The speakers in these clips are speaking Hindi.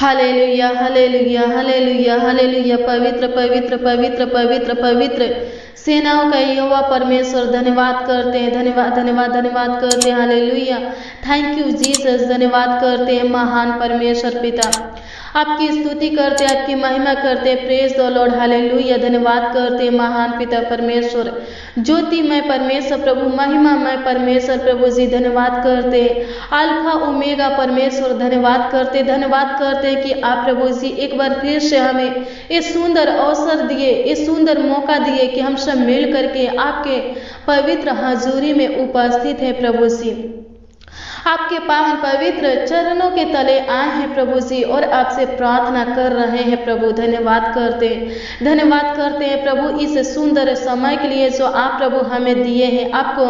Hallelujah hallelujah hallelujah hallelujah. पवित्र पवित्र पवित्र पवित्र पवित्र सेनाओं का यहोवा परमेश्वर धन्यवाद करते हैं, धन्यवाद धन्यवाद धन्यवाद करते हैं। हालेलुया, थैंक यू जीसस, धन्यवाद करते हैं महान परमेश्वर पिता। आपकी स्तुति करते, आपकी महिमा करते, प्रेज द लॉर्ड। हालेलुया, धन्यवाद करते महान पिता परमेश्वर, ज्योतिमय परमेश्वर प्रभु, महिमामय परमेश्वर प्रभु जी, धन्यवाद करते। अल्फा ओमेगा परमेश्वर, धन्यवाद करते, धन्यवाद करते कि आप प्रभु जी एक बार फिर से हमें इस सुंदर अवसर दिए, इस सुंदर मौका दिए कि हम सब मिल करके आपके पवित्र हजूरी में उपस्थित है प्रभु जी। आपके पावन पवित्र चरणों के तले आए हैं प्रभु जी और आपसे प्रार्थना कर रहे हैं प्रभु। धन्यवाद करते हैं प्रभु इस सुंदर समय के लिए जो आप प्रभु हमें दिए हैं। आपको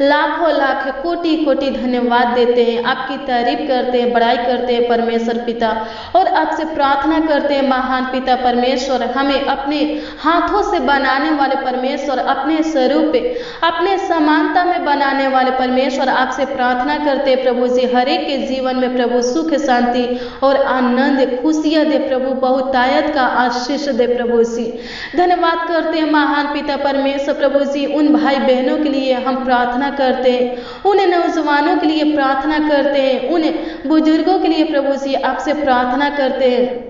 लाखों लाख कोटि कोटि धन्यवाद देते हैं, आपकी तारीफ करते हैं, बड़ाई करते हैं परमेश्वर पिता, और आपसे प्रार्थना करते हैं महान पिता परमेश्वर, हमें अपने हाथों से बनाने वाले परमेश्वर, अपने स्वरूप पे, अपने समानता में बनाने वाले परमेश्वर, आपसे प्रार्थना करते प्रभु जी हर एक के जीवन में प्रभु सुख शांति और आनंद खुशियां दे प्रभु, बहुतायत का आशीष दे प्रभु जी। धन्यवाद करते हैं महान पिता परमेश्वर प्रभु जी, उन भाई बहनों के लिए हम प्रार्थना करते हैं, उन नौजवानों के लिए प्रार्थना करते हैं, उन बुजुर्गों के लिए प्रभु जी आपसे प्रार्थना करते हैं,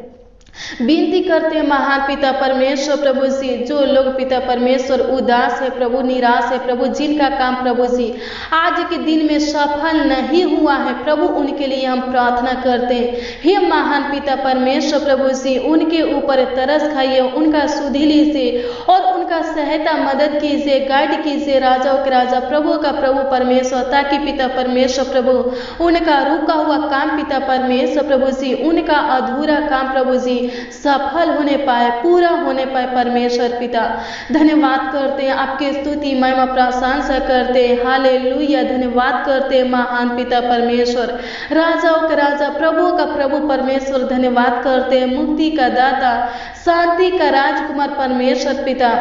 विनती करते हैं महान पिता परमेश्वर प्रभु जी, जो लोग पिता परमेश्वर उदास है प्रभु, निराश है प्रभु, जिनका काम प्रभु जी आज के दिन में सफल नहीं हुआ है प्रभु, उनके लिए हम प्रार्थना करते हैं। हे महान पिता परमेश्वर प्रभु जी, उनके ऊपर तरस खाइए, उनका सुधि लीजिए और उनका सहायता मदद कीजिए, गाइड कीजिए राजाओं के राजा, प्रभु का प्रभु परमेश्वर, ताकि पिता परमेश्वर प्रभु उनका रुका हुआ काम पिता परमेश्वर प्रभु जी, उनका अधूरा काम प्रभु जी सफल होने पाए, पूरा होने पाए परमेश्वर पिता। धन्यवाद करते हैं, आपकी स्तुति महिमा प्रशंसा करते हैं। हालेलुया, धन्यवाद करते हैं महान पिता परमेश्वर, राजाओं का राजा, प्रभु का प्रभु परमेश्वर, धन्यवाद करते हैं मुक्ति का दाता, शांति का राजकुमार परमेश्वर पिता।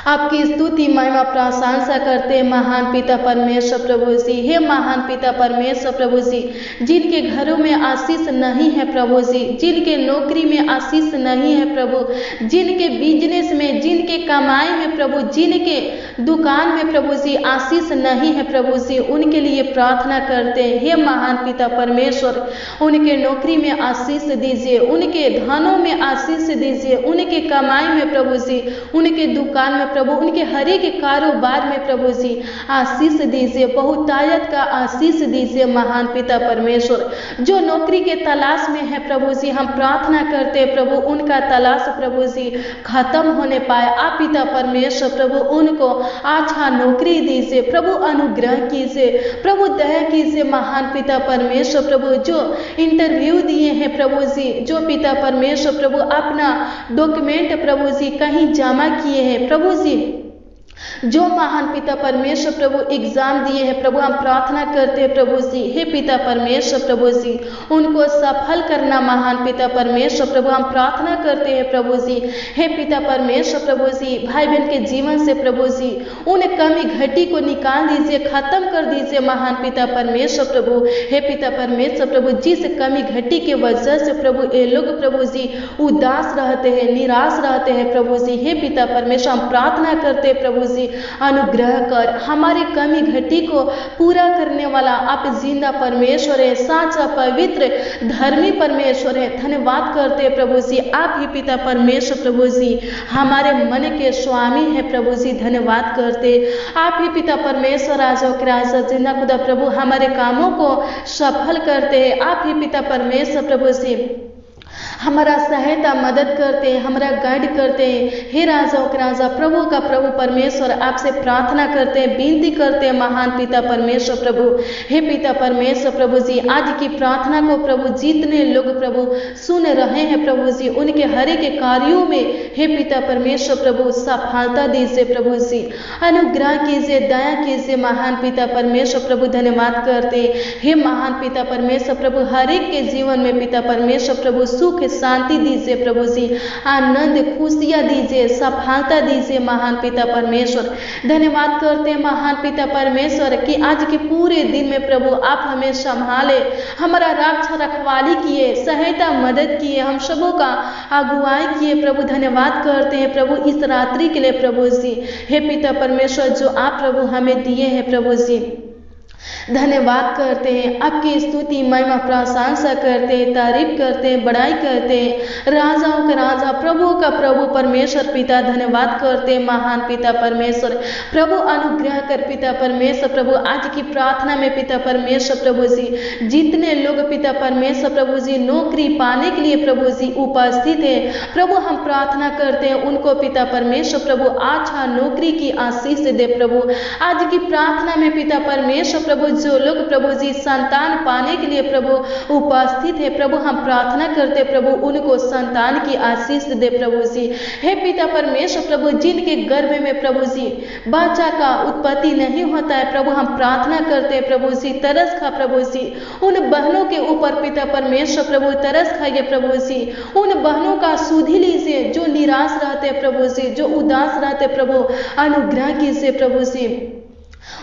आपकी स्तुति महिमा प्रशंसा करते महान पिता परमेश्वर प्रभु जी। हे महान पिता परमेश्वर प्रभु जी, जिनके घरों में आशीष नहीं है प्रभु जी, जिनके नौकरी में आशीष नहीं है प्रभु, जिनके बिजनेस में, जिनके कमाई में प्रभु, जिनके दुकान में प्रभु जी आशीष नहीं है प्रभु जी, उनके लिए प्रार्थना करते हैं। हे महान पिता परमेश्वर, उनके नौकरी में आशीष दीजिए, उनके धनों में आशीष दीजिए, उनके कमाई में प्रभु जी, उनके दुकान में प्रभु, उनके हर एक कारोबार में प्रभु जी आशीष दीजिए, बहुतायत का आशीष दीजिए महान पिता परमेश्वर। जो नौकरी के तलाश में है प्रभु जी, हम प्रार्थना करते हैं प्रभु उनका तलाश प्रभु जी खत्म होने पाए। आप पिता परमेश्वर प्रभु उनको अच्छा नौकरी दीजिए प्रभु, अनुग्रह कीजिए प्रभु, दया कीजिए महान पिता परमेश्वर प्रभु। जो इंटरव्यू दिए हैं प्रभु जी, जो पिता परमेश्वर प्रभु अपना डॉक्यूमेंट प्रभु जी कहीं जमा किए हैं प्रभु जी, जो महान पिता परमेश्वर प्रभु एग्जाम दिए हैं प्रभु, हम प्रार्थना करते हैं प्रभु जी, हे पिता परमेश्वर प्रभु जी उनको सफल करना महान पिता परमेश्वर प्रभु, हम प्रार्थना करते हैं प्रभु जी, हे पिता परमेश्वर प्रभु जी, भाई बहन के जीवन से प्रभु जी उन कमी घटी को निकाल दीजिए, खत्म कर दीजिए महान पिता परमेश्वर प्रभु। हे पिता परमेश्वर प्रभु, जिस कमी घटी के वजह से प्रभु ये लोग प्रभु जी उदास रहते हैं, निराश रहते हैं प्रभु जी, हे पिता परमेश्वर हम प्रार्थना करते हैं प्रभु जी, अनुग्रह कर, हमारी कमी घटी को पूरा करने वाला आप जिंदा परमेश्वर है, साचा पवित्र धर्मी परमेश्वर है। धन्यवाद करते हैं प्रभु जी, आप ही पिता परमेश्वर प्रभु जी हमारे मन के स्वामी है प्रभु जी। धन्यवाद करते आप ही पिता परमेश्वर, राजा के राजा, जिंदा खुदा प्रभु, हमारे कामों को सफल करते हैं। आप ही पिता परमेश्वर प्रभु जी हमारा सहायता मदद करते हैं, हमारा गाइड करते हैं। हे राजाओं के राजा, प्रभु का प्रभु परमेश्वर, आपसे प्रार्थना करते हैं, विनती करते हैं महान पिता परमेश्वर प्रभु। हे पिता परमेश्वर प्रभु जी, आज की प्रार्थना को प्रभु जितने लोग प्रभु सुन रहे हैं प्रभु जी, उनके हर एक कार्यों में हे पिता परमेश्वर प्रभु सफलता दीजिए प्रभु जी, अनुग्रह कीजिए, दया कीजिए महान पिता परमेश्वर प्रभु। धन्यवाद करते हे महान पिता परमेश्वर प्रभु, हर एक के जीवन में पिता परमेश्वर प्रभु सुख सुख शांति दीजिए प्रभु जी, आनंद खुशियाँ दीजिए, सफलता दीजिए महान पिता परमेश्वर। धन्यवाद करते हैं महान पिता परमेश्वर कि आज के पूरे दिन में प्रभु आप हमें संभाले, हमारा रक्षा रखवाली किए, सहायता मदद किए, हम सबों का अगुवाई किए प्रभु। धन्यवाद करते हैं प्रभु इस रात्रि के लिए प्रभु जी। हे पिता परमेश्वर जो आप प्रभु हमें दिए हैं प्रभु जी, धन्यवाद करते हैं, आपकी स्तुति महिमा प्रशंसा करते हैं, तारीफ करते हैं, बड़ाई करते हैं। राजाओं का राजा प्रभु का प्रभु परमेश्वर पिता धन्यवाद करते हैं महान पिता परमेश्वर। प्रभु अनुग्रह कर पिता परमेश्वर प्रभु आज की प्रार्थना में पिता परमेश्वर प्रभु जी, जितने लोग पिता परमेश्वर प्रभु जी नौकरी पाने के लिए प्रभु जी उपस्थित है प्रभु, हम प्रार्थना करते हैं उनको पिता परमेश्वर प्रभु अच्छा नौकरी की आशीष दे प्रभु। आज की प्रार्थना में पिता परमेश्वर प्रभु जो लोग प्रभु जी संतान पाने के लिए प्रभु उपस्थित है प्रभु, हम प्रार्थना करते प्रभु उनको संतान की आशीष दे प्रभु जी। हे पिता परमेश्वर प्रभु जिनके गर्भ में प्रभु जी बच्चा का उत्पत्ति नहीं होता है प्रभु, हम प्रार्थना करते प्रभु जी तरस खा प्रभु जी उन बहनों के ऊपर पिता परमेश्वर प्रभु तरस खाइए प्रभु जी। उन बहनों का सुधि लीजिए जो निराश रहते प्रभु जी, जो उदास रहते प्रभु, अनुग्रह कीजिए प्रभु जी,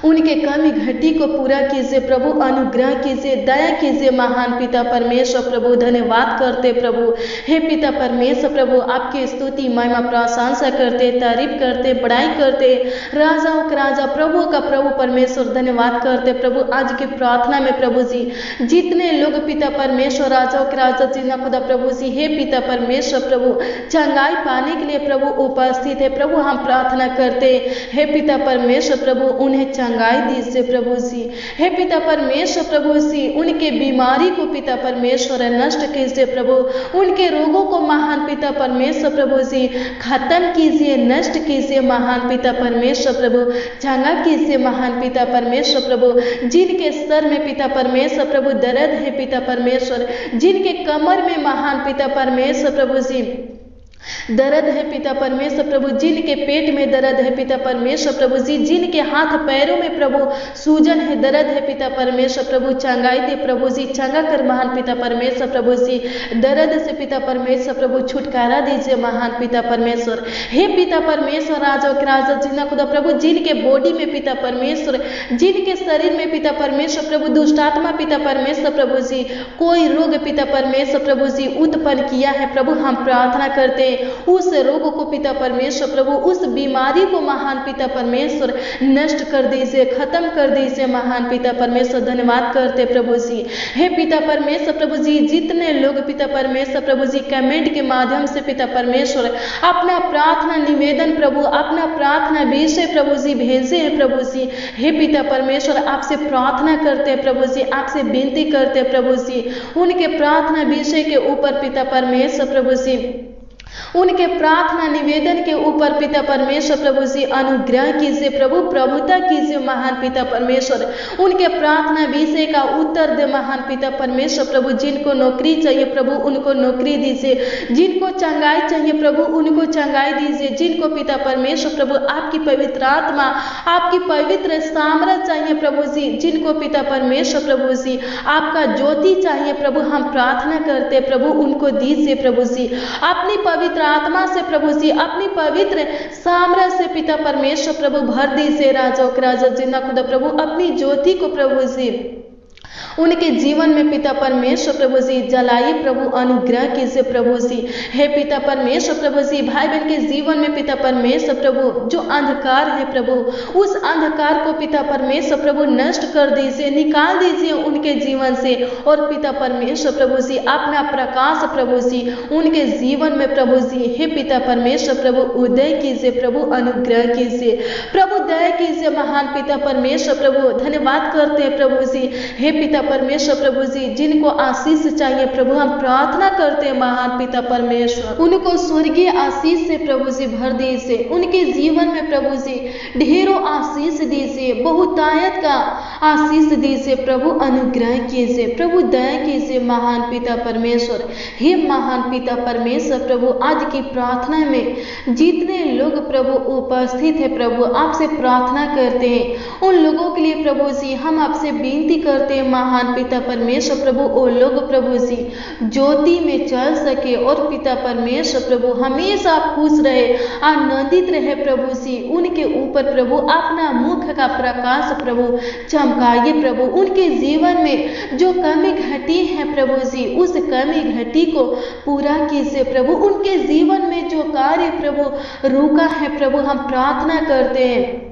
उनके कमी घटी को पूरा कीजिए प्रभु, अनुग्रह कीजिए, दया कीजिए महान पिता परमेश्वर प्रभु। धन्यवाद करते प्रभु। हे पिता परमेश्वर प्रभु आपकी स्तुति महिमा प्रशंसा करते, तारीफ करते, बड़ाई करते, राजाओं का राजा प्रभु का प्रभु परमेश्वर धन्यवाद करते प्रभु। आज की प्रार्थना में प्रभु जी जितने लोग पिता परमेश्वर राजाओं के राजा जिन्ना खुदा प्रभु जी, हे पिता परमेश्वर प्रभु चंगाई पाने के लिए प्रभु उपस्थित है प्रभु, हम प्रार्थना करते हे पिता परमेश्वर प्रभु उन्हें चंगाई दीजिए प्रभु जी। हे पिता परमेश्वर प्रभु जी उनके बीमारी को पिता परमेश्वर नष्ट कीजिए प्रभु, उनके रोगों को महान पिता परमेश्वर प्रभु जी खत्म कीजिए, नष्ट कीजिए महान पिता परमेश्वर प्रभु, चंगा कीजिए महान पिता परमेश्वर प्रभु। जिनके सर में पिता परमेश्वर प्रभु दर्द है पिता परमेश्वर, जिनके कमर में महान पिता परमेश्वर प्रभु जी दर्द है पिता परमेश्वर प्रभु, जिनके पेट में दर्द है पिता परमेश्वर प्रभु जी, जिनके हाथ पैरों में प्रभु सूजन है, दर्द है पिता परमेश्वर प्रभु, चंगाई दे प्रभु जी, चंगा कर महान पिता परमेश्वर प्रभु जी। दर्द से पिता परमेश्वर प्रभु छुटकारा दीजिए महान पिता परमेश्वर। हे पिता परमेश्वर राजा के राजा जिन्ना खुदा प्रभु, जिनके बॉडी में पिता परमेश्वर, जिनके शरीर में पिता परमेश्वर प्रभु दुष्टात्मा पिता परमेश्वर प्रभु जी कोई रोग पिता परमेश्वर प्रभु जी उत्पन्न किया है प्रभु, हम प्रार्थना करते उस रोग को पिता परमेश्वर प्रभु, उस बीमारी को महान पिता परमेश्वर नष्ट कर दीजिए, खत्म कर दीजिए महान पिता परमेश्वर। धन्यवाद करते प्रभु जी। हे पिता परमेश्वर प्रभु जी जितने लोग पिता परमेश्वर प्रभु जी कमेंट के माध्यम से पिता परमेश्वर अपना प्रार्थना निवेदन प्रभु, अपना प्रार्थना विषय प्रभु जी भेजे हैं प्रभु जी, हे पिता परमेश्वर आपसे प्रार्थना करते प्रभु जी, आपसे विनती करते प्रभु जी, उनके प्रार्थना विषय के ऊपर पिता परमेश्वर प्रभु जी, उनके प्रार्थना निवेदन के ऊपर पिता परमेश्वर प्रभु जी अनुग्रह कीजिए प्रभु, प्रभुता कीजिए महान पिता परमेश्वर। उनके प्रार्थना विषय का उत्तर दे महान पिता परमेश्वर प्रभु, जिनको नौकरी चाहिए प्रभु उनको नौकरी दीजिए, जिनको चंगाई चाहिए प्रभु उनको चंगाई दीजिए, जिनको पिता परमेश्वर प्रभु आपकी पवित्र आत्मा, आपकी पवित्र सामर्थ चाहिए प्रभु जी, जिनको पिता परमेश्वर प्रभु जी आपका ज्योति चाहिए प्रभु, हम प्रार्थना करते प्रभु उनको दीजिए प्रभु जी, अपनी पवित्र आत्मा से प्रभु जी, अपनी पवित्र सामर्थ से पिता परमेश्वर प्रभु भर दीजिए राजा के राजा जिन्ना खुदा प्रभु, अपनी ज्योति को प्रभु जी उनके जीवन में पिता परमेश्वर प्रभु जी जलाइए प्रभु, अनुग्रह कीजिए प्रभु जी। हे पिता परमेश्वर प्रभु जी भाई बहन के जीवन में पिता परमेश्वर प्रभु जो अंधकार है प्रभु, उस अंधकार को पिता परमेश्वर प्रभु नष्ट कर दीजिए, निकाल दीजिए उनके जीवन से, और पिता परमेश्वर प्रभु जी अपना प्रकाश प्रभु जी उनके जीवन में प्रभु जी, हे पिता परमेश्वर प्रभु उदय कीजिए प्रभु, अनुग्रह कीजिए प्रभु, दया कीजिए महान पिता परमेश्वर प्रभु। धन्यवाद करते हैं प्रभु जी। हे पिता परमेश्वर प्रभु जी जिनको आशीष चाहिए प्रभु, हम प्रार्थना करते हैं महान पिता परमेश्वर उनको स्वर्गीय आशीष से प्रभु जी भर दीजिए, उनके जीवन में प्रभु जी ढेरों आशीष दीजिए, बहुतायत का आशीष दीजिए प्रभु, अनुग्रह कीजिए प्रभु, दया कीजिए महान पिता परमेश्वर। हे महान पिता परमेश्वर प्रभु आज की प्रार्थना में जितने लोग प्रभु उपस्थित है प्रभु, आपसे प्रार्थना करते हैं उन लोगों के लिए प्रभु जी हम आपसे विनती करते हैं महान महान पिता परमेश्वर प्रभु वो लोग प्रभु जी ज्योति में चल सके और पिता परमेश्वर प्रभु हमेशा खुश रहे, आनंदित रहे प्रभु जी। उनके ऊपर प्रभु अपना मुख का प्रकाश प्रभु चमकाइए प्रभु। उनके जीवन में जो कमी घटी है प्रभु जी, उस कमी घटी को पूरा कीजिए प्रभु। उनके जीवन में जो कार्य प्रभु रुका है प्रभु, हम प्रार्थना करते हैं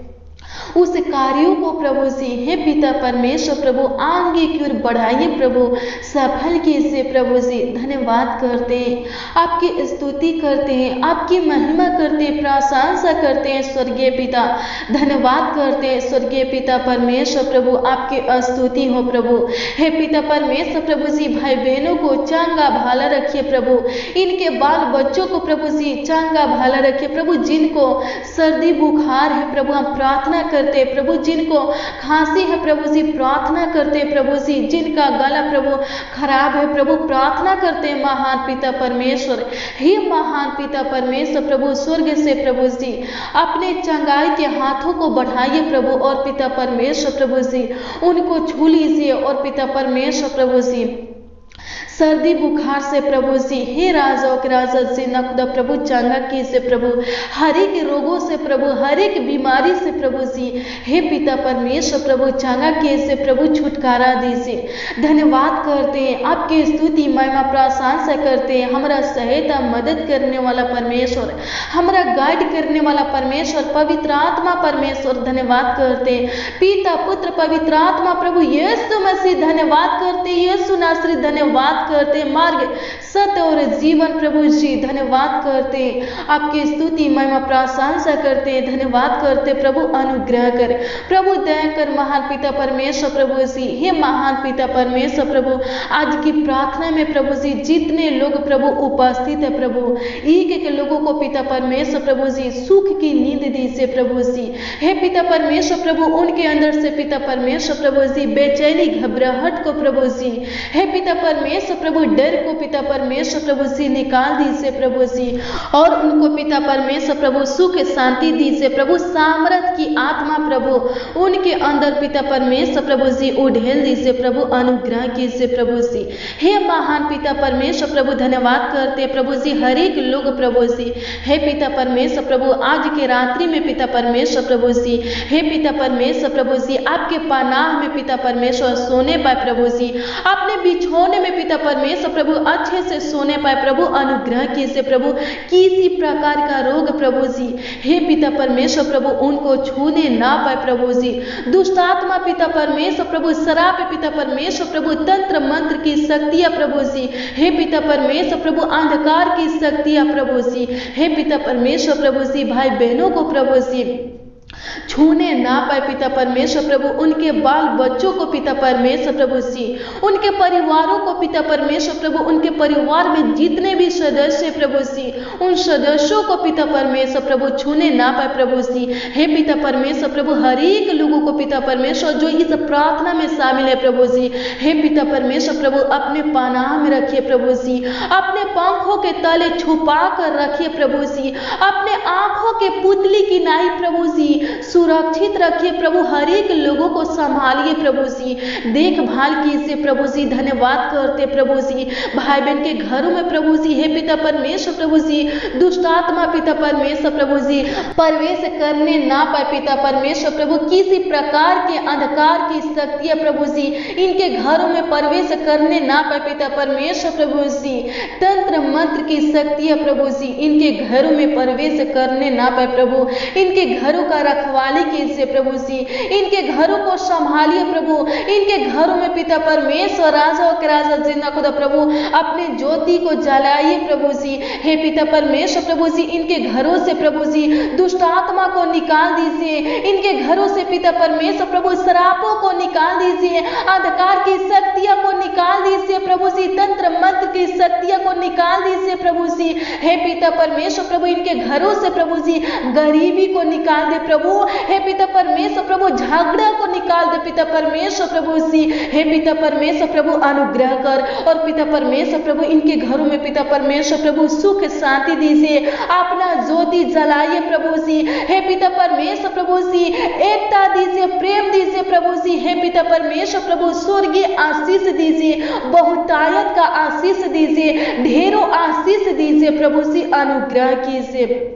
उस कार्यों को प्रभु जी हे पिता परमेश्वर प्रभु आगे की ओर बढ़ाइए प्रभु, सफल कीजिए प्रभु जी। धन्यवाद करते हैं, आपकी स्तुति करते हैं, आपकी महिमा करते हैं, प्रशंसा करते हैं स्वर्गीय पिता। धन्यवाद करते हैं स्वर्गीय पिता परमेश्वर प्रभु, आपकी स्तुति हो प्रभु। हे पिता परमेश्वर प्रभु जी भाई बहनों को चंगा भाला रखिए प्रभु, इनके बाल बच्चों को प्रभु जी चंगा भाला रखिए प्रभु। जिनको सर्दी बुखार है प्रभु, हम प्रार्थना करते प्रभु, जिनको खांसी है प्रभु जी प्रार्थना करते प्रभु जी, जिनका गला प्रभु खराब है प्रभु प्रार्थना करते महान पिता परमेश्वर। हे महान पिता परमेश्वर प्रभु, स्वर्ग से प्रभु जी अपने चंगाई के हाथों को बढ़ाइए प्रभु और पिता परमेश्वर प्रभु जी उनको छू लीजिए और पिता परमेश्वर प्रभु जी सर्दी बुखार से प्रभु जी हे राजाओं के राजा जी न खुदा प्रभु चंगा कीजिए प्रभु, हर एक रोगों से प्रभु, हर एक बीमारी से प्रभु जी हे पिता परमेश्वर प्रभु चंगा कीजिए प्रभु, छुटकारा दीजिए। धन्यवाद करते हैं, आपकी स्तुति महिमा प्रशंसा करते हैं। हमारा सहायता मदद करने वाला परमेश्वर, हमारा गाइड करने वाला परमेश्वर पवित्र आत्मा परमेश्वर धन्यवाद करते हैं। पिता पुत्र पवित्र आत्मा प्रभु यीशु मसीह धन्यवाद करते, यीशु नासरी धन्यवाद करते, मार्ग सत्य और जीवन प्रभु जी धन्यवाद करते, आपकी स्तुति महिमा प्रशंसा करते, धन्यवाद करते प्रभु। अनुग्रह कर प्रभु, दया कर महान पिता परमेश्वर प्रभु जी हे महान पिता परमेश्वर प्रभु, आज की प्रार्थना में प्रभु जी जितने लोग प्रभु उपस्थित है प्रभु, एक एक लोगों को पिता परमेश्वर प्रभु जी सुख की नींद दीजिए प्रभु जी हे पिता परमेश्वर प्रभु। उनके अंदर से पिता परमेश्वर प्रभु जी बेचैनी घबराहट को प्रभु जी हे पिता परमेश्वर प्रभु डर को पिता परमेश्वर प्रभु जी निकाल दीजिए प्रभु जी, और उनको पिता परमेश्वर प्रभु सुख शांति दीजिए प्रभु। सामर्थ की आत्मा प्रभु उनके अंदर पिता परमेश्वर प्रभु जी उड़ेल दीजिए प्रभु, अनुग्रह कीजिए प्रभु जी हे महान पिता परमेश्वर प्रभु। धन्यवाद करते प्रभु जी हर एक लोग प्रभु जी हे पिता परमेश्वर प्रभु आज के रात्रि में पिता परमेश्वर प्रभु जी हे पिता परमेश्वर प्रभु जी आपके पनाह में पिता परमेश्वर सोने पाए प्रभु जी, अपने बिछौने में पिता परमेश्वर प्रभु अच्छे से सोने पाए प्रभु। अनुग्रह कीजिए प्रभु, किसी प्रकार का रोग प्रभु जी हे पिता परमेश्वर प्रभु उनको छूने ना पाए प्रभु जी। दुष्ट आत्मा पिता परमेश्वर प्रभु, शराब पिता परमेश्वर प्रभु, तंत्र मंत्र की शक्तियां प्रभु जी हे पिता परमेश्वर प्रभु, अंधकार की शक्तियां प्रभु जी हे पिता परमेश्वर प्रभु जी भाई बहनों को प्रभु जी छूने ना पाए पिता परमेश्वर प्रभु। उनके बाल बच्चों को पिता परमेश्वर प्रभु जी, उनके परिवारों को पिता परमेश्वर प्रभु, उनके परिवार में जितने भी सदस्य प्रभु जी उन सदस्यों को पिता परमेश्वर प्रभु छूने ना पाए प्रभु जी हे पिता परमेश्वर प्रभु। हर एक लोगों को पिता परमेश्वर जो इस प्रार्थना में शामिल है प्रभु जी हे पिता परमेश्वर प्रभु अपने पनाह में रखिए प्रभु जी, अपने पंखों के तले छुपा कर रखिए प्रभु जी, अपने आंखों के पुतली की नाई प्रभु जी सुरक्षित रखिए प्रभु। हर एक लोगों को संभालिए प्रभु जी, देखभाल कीजिए प्रभु जी। धन्यवाद करते प्रभु जी भाई बहन के घरों में प्रभु जी हे पिता परमेश्वर प्रभु जी दुष्ट आत्मा पिता परमेश्वर प्रभु जी प्रवेश करने ना पाए पिता परमेश्वर प्रभु। किसी प्रकार के अंधकार की शक्तियां प्रभु जी इनके घरों में प्रवेश करने ना पाए पिता परमेश्वर प्रभु जी। तंत्र मंत्र की शक्तियां प्रभु जी इनके घरों में प्रवेश करने ना पाए प्रभु। इनके घरों का रखवाली कीजिए प्रभु जी, इनके घरों को संभालिए प्रभु। इनके घरों में पिता परमेश्वर राजाओं के राजा जिंदा खुदा प्रभु अपने ज्योति को जलाइए प्रभु जी हे पिता परमेश्वर प्रभु जी। इनके घरों से प्रभु जी दुष्ट आत्मा को निकाल दीजिए, इनके घरों से पिता परमेश्वर प्रभु श्रापों को निकाल दीजिए, अंधकार की शक्तियां को निकाल दीजिए प्रभु जी, तंत्र मंत्र की शक्तियां को निकाल दीजिए प्रभु जी हे पिता परमेश्वर प्रभु इनके घरों से प्रभु जी गरीबी को निकाल दे प्रभु। हे पिता परमेश्वर प्रभु झगड़ा को निकाल दे पिता परमेश्वर प्रभु जी। हे पिता परमेश्वर प्रभु अनुग्रह कर और पिता परमेश्वर प्रभु इनके घरों में पिता परमेश्वर प्रभु सुख शांति दीजिए, अपना ज्योति जलाइए प्रभु जी। हे पिता परमेश्वर प्रभु जी एकता दीजिए, प्रेम दीजिए प्रभु जी। हे पिता परमेश्वर प्रभु स्वर्गीय आशीष दीजिए, बहुतायत का आशीष दीजिए, ढेरों आशीष दीजिए प्रभु जी। अनुग्रह कीजिए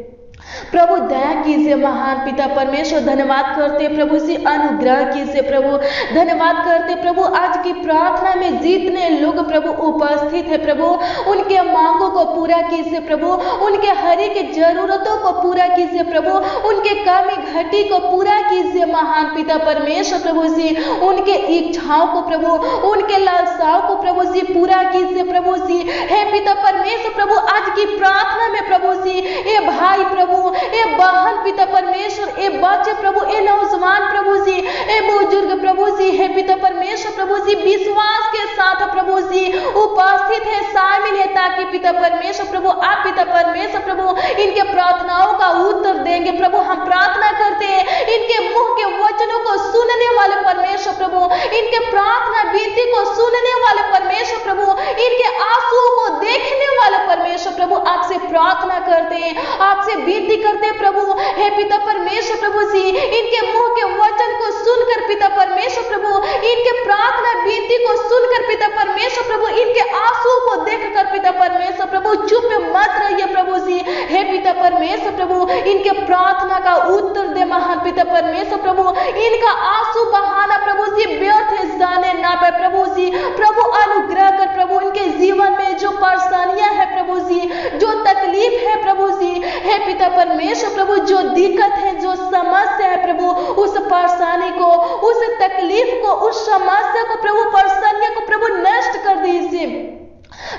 प्रभु, दया कीजिए महान पिता परमेश्वर। धन्यवाद करते प्रभु जी, अनुग्रह कीजिए प्रभु। धन्यवाद करते प्रभु आज की प्रार्थना में जितने लोग प्रभु उपस्थित है प्रभु उनके मांगों को पूरा कीजिए प्रभु, उनके हर एक जरूरतों को पूरा कीजिए प्रभु, उनके कमी घटी को पूरा कीजिए महान पिता परमेश्वर प्रभु जी। उनके इच्छाओं को प्रभु, उनके लालसाओं को प्रभु जी पूरा कीजिए प्रभु जी। हे पिता परमेश्वर प्रभु आज की प्रार्थना में प्रभु जी ये भाई प्रभु, ए बहन पिता परमेश्वर, ए बच्चे प्रभु, ए नौजवान प्रभु जी, ए बुजुर्ग प्रभु जी, हे पिता परमेश्वर प्रभु जी विश्वास के साथ प्रभु जी उपस्थित है, शामिल है, ताकि पिता परमेश्वर प्रभु आप पिता परमेश्वर प्रभु इनके प्रार्थनाओं का उत्तर देंगे प्रभु। हम प्रार्थना करते हैं इनके मुंह के वचनों को सुनने वाले परमेश्वर प्रभु, इनके प्रार्थना विनती को सुनने वाले परमेश्वर प्रभु, इनके आंसुओं को देखने वाले परमेश्वर प्रभु आपसे प्रार्थना करते हैं, आपसे विनती करते हैं प्रभु। हे पिता परमेश्वर प्रभु जी इनके मुंह के वचन को सुनकर पिता परमेश्वर प्रभु, इनके प्रार्थना विनती को सुनकर पिता परमेश्वर प्रभु, इनके आंसुओं को देखकर पिता परमेश्वर प्रभु चुप मत रहिए प्रभु जी। हे पिता परमेश्वर प्रभु इनके प्रार्थना का उत्तर दे महान पिता परमेश्वर प्रभु, इनका आंसू बहाना प्रभु जी व्यर्थ जाने ना पाए प्रभु जी। प्रभु अनुग्रह कर प्रभु, इनके जीवन में जो परेशानियां है प्रभु जी, जो तकलीफ है प्रभु जी, हे पिता परमेश्वर प्रभु जो दिक्कत है, जो समस्या है प्रभु, उस परेशानी को, उस तकलीफ को, उस समस्या को प्रभु, परेशानियों को प्रभु नष्ट कर दीजिए,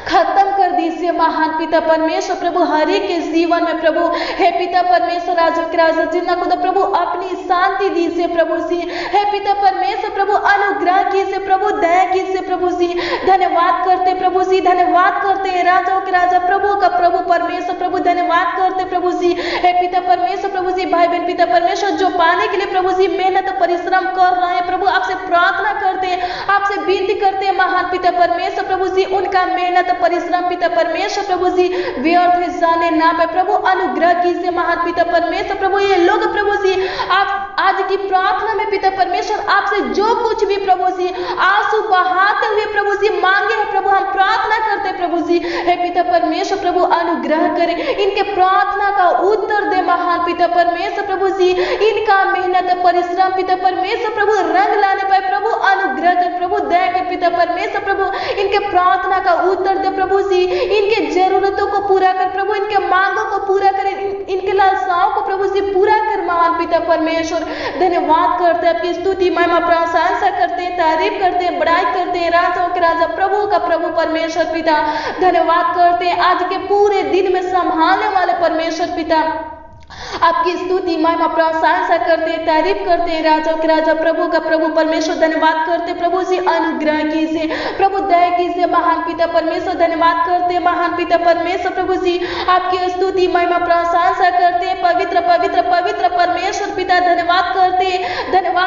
खत्म कर दीजिए महान पिता परमेश्वर प्रभु हर एक के जीवन में प्रभु। हे पिता परमेश्वर राजा के राजा जिन्ना को प्रभु अपनी शांति दीजिए प्रभु जी। हे पिता परमेश्वर प्रभु अनुग्रह कीजिए प्रभु, दया कीजिए प्रभु जी। धन्यवाद करते प्रभु जी, धन्यवाद करते हैं राजाओं के राजा प्रभु का प्रभु परमेश्वर प्रभु, धन्यवाद करते प्रभु जी। हे पिता परमेश्वर प्रभु जी भाई बहन पिता परमेश्वर जो पाने के लिए प्रभु जी मेहनत परिश्रम कर रहे हैं प्रभु, आपसे प्रार्थना करते हैं, आपसे विनती करते हैं महान पिता परमेश्वर प्रभु जी उनका मेहनत परिश्रम पिता परमेश्वर प्रभु जी व्यर्थ जाने ना पाए प्रभु। अनुग्रह कीजिए महान पिता परमेश्वर प्रभु, ये लोग प्रभु जी आप आज की प्रार्थना में पिता परमेश्वर आपसे जो कुछ भी प्रभु जी आंसू बहाते हुए प्रभु जी मांगे हैं प्रभु, हम प्रार्थना करते प्रभु जी। हे पिता परमेश्वर प्रभु अनुग्रह करें, इनके प्रार्थना का उत्तर दे महान पिता परमेश्वर प्रभु जी। इनका मेहनत परिश्रम पिता परमेश्वर प्रभु रंग लाने पाए प्रभु, अनुग्रह कर प्रभु, दया कर पिता परमेश्वर प्रभु, इनके प्रार्थना का उत्तर दे प्रभु जी। इनके जरूरतों को पूरा कर प्रभु, इनके मांगों को पूरा कर, इनके लालसाओं को प्रभु जी पूरा कर महान पिता परमेश्वर। धन्यवाद करते हैं, आपकी स्तुति महिमा प्रशंसा करते हैं, तारीफ करते हैं, बड़ाई करते हैं राजाओं के राजा प्रभु का प्रभु परमेश्वर पिता। धन्यवाद करते हैं आज के पूरे दिन में संभालने वाले परमेश्वर पिता, आपकी स्तुति महिमा प्रशंसा करते हैं, तारीफ करते हैं राजाओं के राजा प्रभु का प्रभु परमेश्वर। धन्यवाद करते प्रभु जी, अनुग्रह कीजिए प्रभु, दया कीजिए महान पिता परमेश्वर। धन्यवाद करते महान पिता परमेश्वर प्रभु जी, आपकी स्तुति महिमा प्रशंसा करते हैं, पवित्र पवित्र पवित्र परमेश्वर पिता। धन्यवाद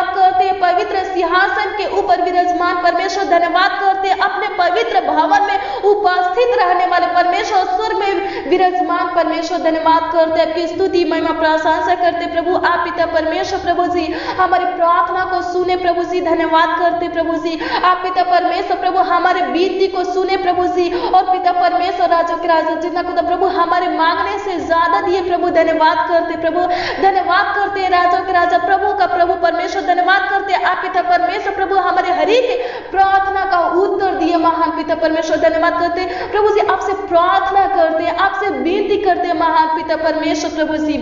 करते पवित्र सिंहासन के ऊपर विराजमान परमेश्वर। धन्यवाद करते अपने पवित्र भवन में उपस्थित रहने वाले परमेश्वर, स्वर्ग में विराजमान परमेश्वर। धन्यवाद करते आपकी स्तुति महिमा प्रशंसा करते प्रभु, आप पिता परमेश्वर प्रभु जी हमारी प्रार्थना को सुने प्रभु जी। धन्यवाद करते प्रभु जी, आप पिता परमेश्वर प्रभु हमारे विनती को सुने प्रभु जी, और पिता परमेश्वर राजा के राजा जितना को प्रभु हमारे मांगने से ज्यादा दिए प्रभु। धन्यवाद करते प्रभु, धन्यवाद करते राजा के राजा प्रभु का प्रभु परमेश्वर। धन्यवाद करते आप पिता परमेश्वर प्रभु हमारे हर एक प्रार्थना का उत्तर दिए महान पिता परमेश्वर। धन्यवाद करते प्रभु जी, आपसे प्रार्थना करते, आपसे विनती करते महान पिता परमेश्वर प्रभु जी।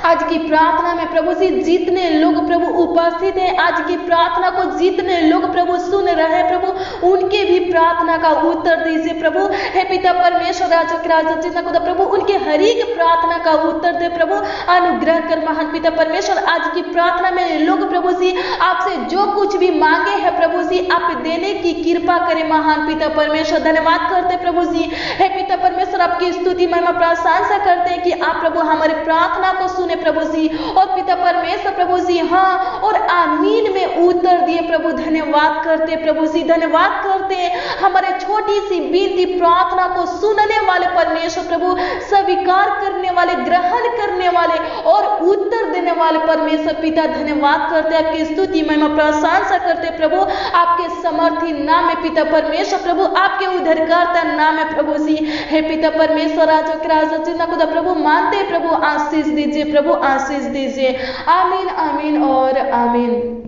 आज की प्रार्थना में प्रभु जी जितने लोग प्रभु उपस्थित हैं, आज की प्रार्थना को जितने लोग प्रभु सुन रहे हैं प्रभु, उनके भी प्रार्थना का उत्तर दीजिए प्रभु। हे पिता परमेश्वर राजा के राजा जितना खुदा प्रभु, उनके हर एक प्रार्थना का उत्तर दे प्रभु, अनुग्रह कर महान पिता परमेश्वर। आज की प्रार्थना में लोग प्रभु जी आपसे जो कुछ भी मांगे हैं प्रभु जी, आप देने की कृपा करें महान पिता परमेश्वर। धन्यवाद करते प्रभु जी। हे पिता परमेश्वर, आपकी स्तुति महिमा प्रशंसा करते हैं कि आप प्रभु हमारे प्रार्थना को सुने प्रभु जी, और पिता परमेश्वर प्रभु जी हाँ और आमीन में उत्तर दिए प्रभु। धन्यवाद करते प्रभु जी, धन्यवाद करते हैं हमारे छोटी सी विनती प्रार्थना को सुनने वाले परमेश्वर प्रभु, स्वीकार करने वाले, ग्रहण करने वाले और उत्तर देने वाले परमेश्वर पिता। धन्यवाद करते आपकी स्तुति महिमा प्रशंसा करते प्रभु, आपके समर्थी नाम में पिता परमेश्वर प्रभु, आपके उद्धारकर्ता नाम में प्रभु जी। हे पिता परमेश्वर राजा के राजा जितना खुदा प्रभु, मानते प्रभु, आशीष दीजिए प्रभु, आशीष दीजिए। आमीन आमीन और आमीन।